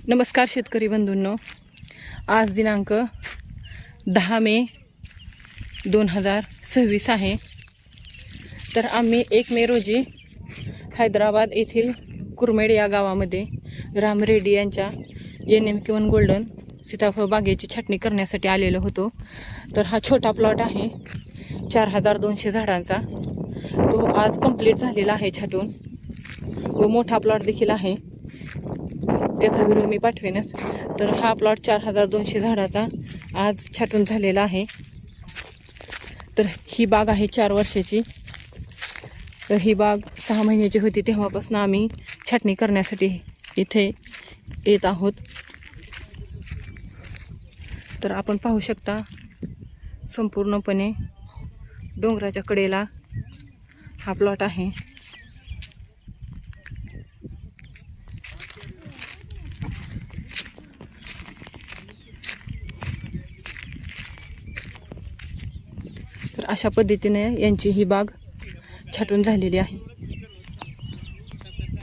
नमस्कार शेतकरी बंधूंनो, आज दिनांक 10 मे 2026 आहे. तर आम्ही 1 मे रोजी हैदराबाद येथील कुरमेड या गावामध्ये राम रेड्डी यांच्या NM1 गोल्डन सीताफळ बागेची छाटणी करण्यासाठी आलेलो होतो. तर हा छोटा प्लॉट आहे 4200 झाडांचा. तो आज कंप्लीट झालेला आहे छाटून, व मोठा प्लॉट देखील आहे, त्याचा व्हिडिओ मी पाठवेनच. तर हा प्लॉट 4200 झाडाचा आज छाटून झालेला आहे. तर ही बाग आहे 4 वर्षाची. तर ही बाग 6 महिन्याची होती तेव्हापासून आम्ही छाटणी करण्यासाठी इथे येत आहोत. तर आपण पाहू शकता संपूर्णपणे डोंगराच्या कडेला हा प्लॉट आहे. तर अशा पद्धतीने यांची ही बाग छाटून झालेली आहे.